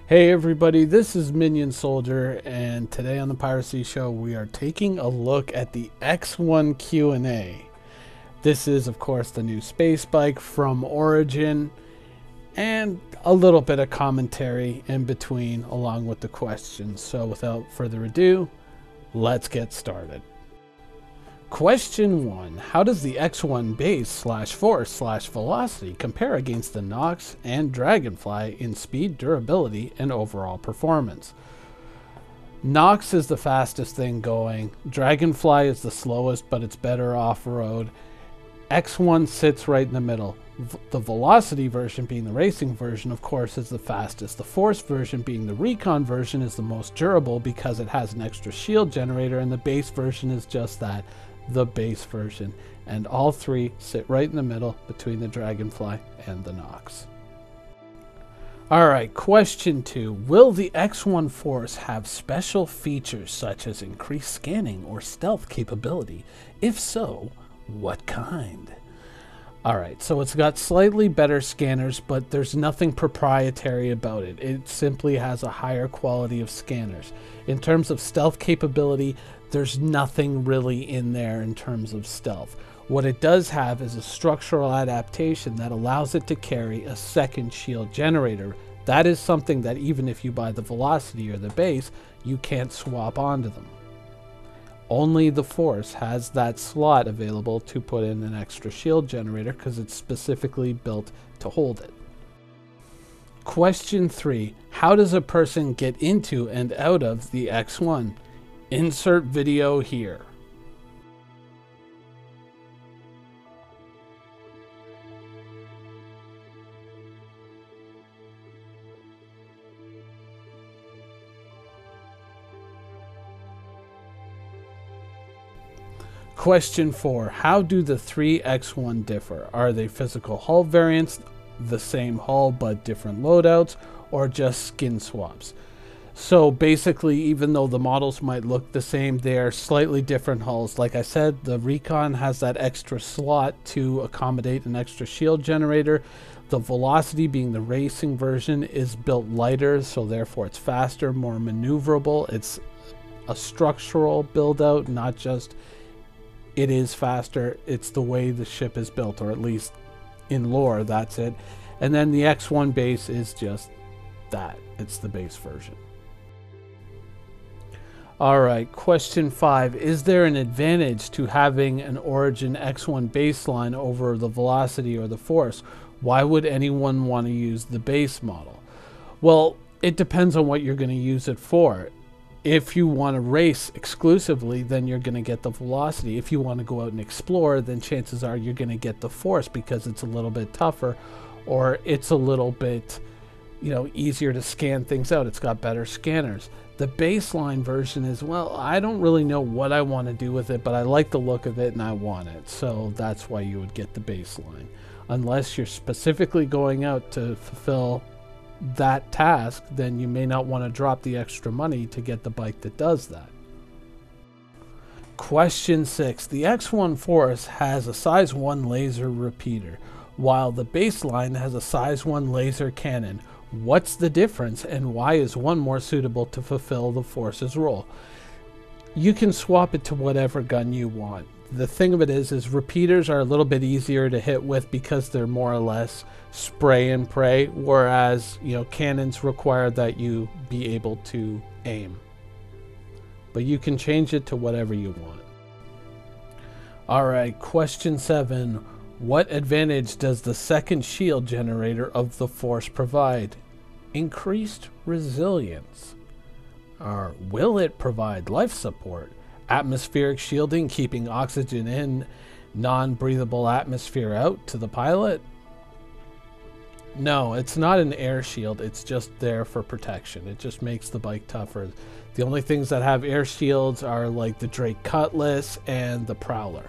Hey everybody, this is Minion Soldier, and today on the Piracy Show we are taking a look at the X1 Q&A. This is of course the new space bike from Origin, and a little bit of commentary in between along with the questions. So without further ado, let's get started. Question 1. How does the X1 base / force / velocity compare against the Nox and Dragonfly in speed, durability, and overall performance? Nox is the fastest thing going. Dragonfly is the slowest, but it's better off-road. X1 sits right in the middle. The velocity version, being the racing version, of course, is the fastest. The force version, being the recon version, is the most durable because it has an extra shield generator, and the base version is just that, the base version. And all three sit right in the middle between the Dragonfly and the Nox. Alright, question 2. Will the X1 Force have special features such as increased scanning or stealth capability? If so, what kind? Alright, so it's got slightly better scanners, but there's nothing proprietary about it. It simply has a higher quality of scanners. In terms of stealth capability, there's nothing really in there in terms of stealth. What it does have is a structural adaptation that allows it to carry a second shield generator. That is something that even if you buy the Velocity or the base, you can't swap onto them. Only the Force has that slot available to put in an extra shield generator because it's specifically built to hold it. Question 3. How does a person get into and out of the X1? Insert video here. Question 4. How do the three X1 differ? Are they physical hull variants, the same hull but different loadouts, or just skin swaps? So basically, even though the models might look the same, they are slightly different hulls. Like I said, the Recon has that extra slot to accommodate an extra shield generator. The Velocity, being the racing version, is built lighter, so therefore it's faster, more maneuverable. It's a structural build out, not just it is faster. It's the way the ship is built, or at least in lore, that's it. And then the X1 base is just that. It's the base version. Alright, question 5. Is there an advantage to having an Origin X1 baseline over the Velocity or the Force? Why would anyone want to use the base model? Well, it depends on what you're going to use it for. If you want to race exclusively, then you're going to get the Velocity. If you want to go out and explore, then chances are you're going to get the Force because it's a little bit tougher, or it's a little bit, easier to scan things out. It's got better scanners. The baseline version is, well, I don't really know what I want to do with it, but I like the look of it and I want it. So that's why you would get the baseline. Unless you're specifically going out to fulfill that task, then you may not want to drop the extra money to get the bike that does that. Question 6. The X1 Force has a size 1 laser repeater, while the baseline has a size 1 laser cannon. What's the difference, and why is one more suitable to fulfill the Force's role? You can swap it to whatever gun you want. The thing of it is repeaters are a little bit easier to hit with because they're more or less spray and pray, whereas cannons require that you be able to aim. But you can change it to whatever you want. Alright, question 7. What advantage does the second shield generator of the Force provide? Increased resilience. Or will it provide life support? Atmospheric shielding, keeping oxygen in, non-breathable atmosphere out to the pilot? No, it's not an air shield. It's just there for protection. It just makes the bike tougher. The only things that have air shields are like the Drake Cutlass and the Prowler.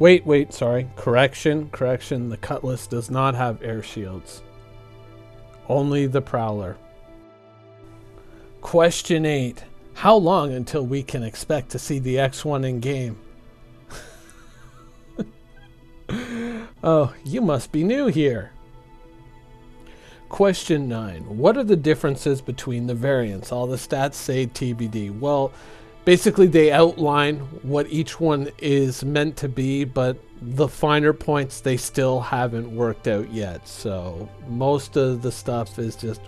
Wait, sorry. Correction. The Cutlass does not have air shields. Only the Prowler. Question 8. How long until we can expect to see the X1 in game? Oh, you must be new here. Question 9. What are the differences between the variants? All the stats say TBD. Well, basically they outline what each one is meant to be, but the finer points they still haven't worked out yet. So most of the stuff is just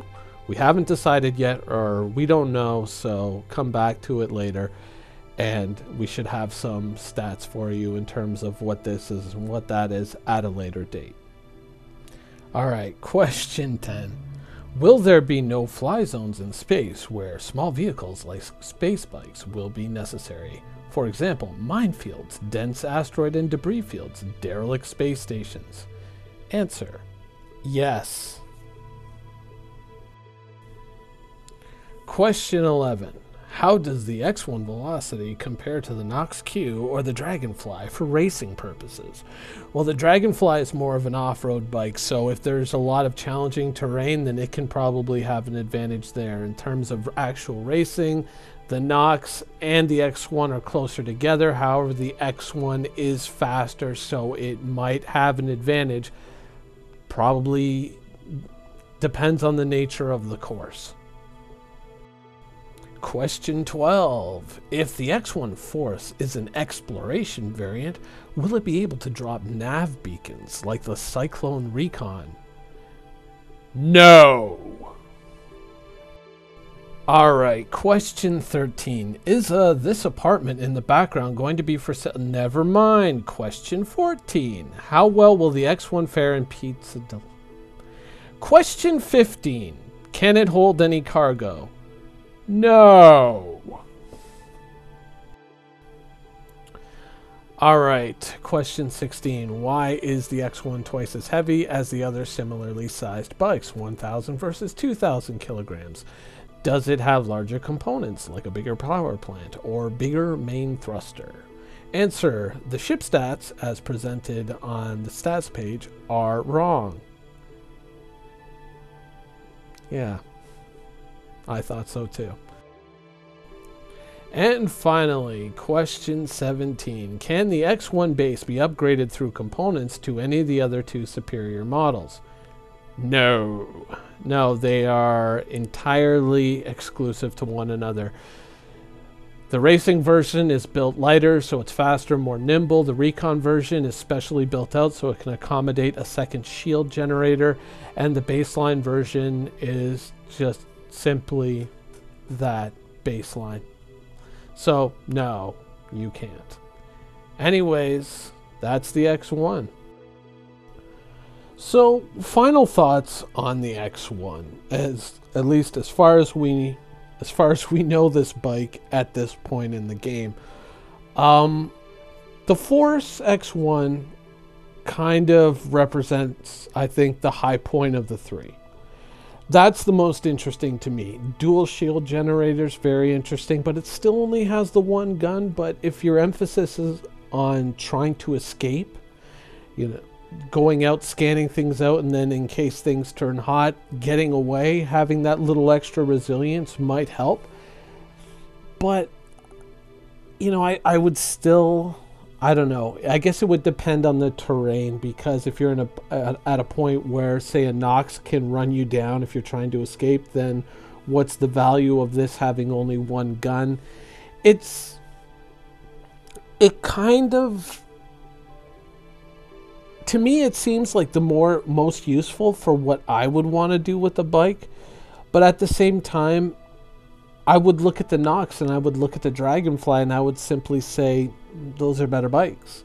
we haven't decided yet, or we don't know, so come back to it later. And we should have some stats for you in terms of what this is and what that is at a later date. All right, question 10. Will there be no fly zones in space where small vehicles like space bikes will be necessary? For example, minefields, dense asteroid and debris fields, derelict space stations. Answer: yes. Question 11. How does the X1 velocity compare to the Nox Q or the Dragonfly for racing purposes? Well, the Dragonfly is more of an off-road bike, so if there's a lot of challenging terrain, then it can probably have an advantage there. In terms of actual racing, the Nox and the X1 are closer together. However, the X1 is faster, so it might have an advantage. Probably depends on the nature of the course. Question 12. If the X1 Force is an exploration variant, will it be able to drop nav beacons like the Cyclone Recon? No! Alright, question 13. Is this apartment in the background going to be for sale? Never mind. Question 14. How well will the X1 fare in pizza delivery? Question 15. Can it hold any cargo? No. All right, question 16. Why is the X1 twice as heavy as the other similarly sized bikes, 1,000 versus 2,000 kilograms? Does it have larger components, like a bigger power plant or bigger main thruster? Answer: the ship stats, as presented on the stats page, are wrong. Yeah. I thought so too. And finally, question 17. Can the X1 base be upgraded through components to any of the other two superior models? No. No, they are entirely exclusive to one another. The racing version is built lighter, so it's faster, more nimble. The Recon version is specially built out so it can accommodate a second shield generator. And the baseline version is just simply that, baseline. So, no, you can't. Anyways, that's the X1. So, final thoughts on the X1, at least as far as we know this bike at this point in the game. The Force X1 kind of represents, I think, the high point of the three. That's the most interesting to me. Dual shield generators, very interesting, but it still only has the one gun. But if your emphasis is on trying to escape, going out, scanning things out, and then in case things turn hot, getting away, having that little extra resilience might help. But, I would still, I don't know. I guess it would depend on the terrain, because if you're at a point where, say, a Nox can run you down if you're trying to escape, then what's the value of this having only one gun? It kind of, to me, it seems like the most useful for what I would want to do with the bike. But at the same time, I would look at the Nox and I would look at the Dragonfly and I would simply say, those are better bikes.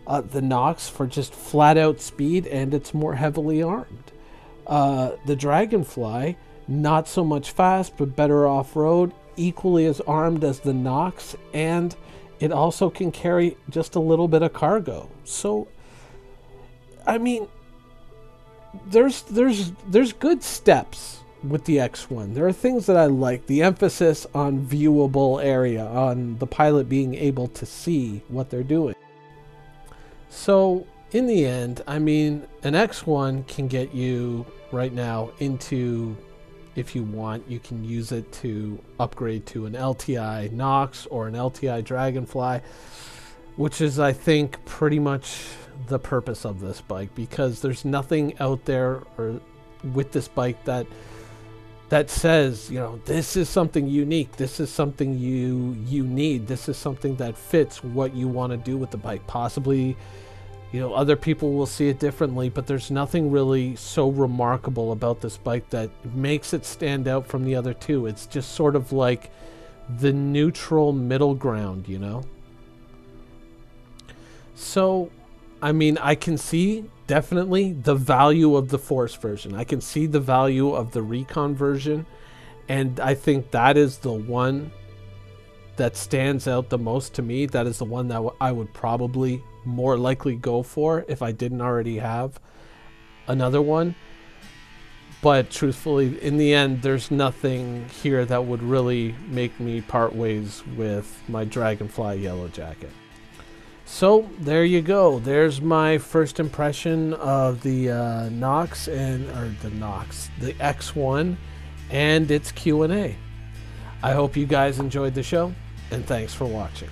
The Nox for just flat out speed, and it's more heavily armed. The Dragonfly, not so much fast, but better off-road, equally as armed as the Nox, and it also can carry just a little bit of cargo. So, I mean, there's good steps with the X1. There are things that I like. The emphasis on viewable area, on the pilot being able to see what they're doing. So in the end, I mean, an X1 can get you right now into, if you want, you can use it to upgrade to an LTI Nox or an LTI Dragonfly, which is, I think, pretty much the purpose of this bike, because there's nothing out there or with this bike that says, you know, this is something unique, this is something you need, this is something that fits what you want to do with the bike. Possibly, you know, other people will see it differently, but there's nothing really so remarkable about this bike that makes it stand out from the other two. It's just sort of like the neutral middle ground, you know? So, I mean, I can see definitely the value of the Force version. I can see the value of the Recon version, and I think that is the one that stands out the most to me. That is the one that I would probably more likely go for if I didn't already have another one. But truthfully, in the end, there's nothing here that would really make me part ways with my Dragonfly Yellow Jacket. So there you go. There's my first impression of the the X1 and its Q&A. I hope you guys enjoyed the show, and thanks for watching.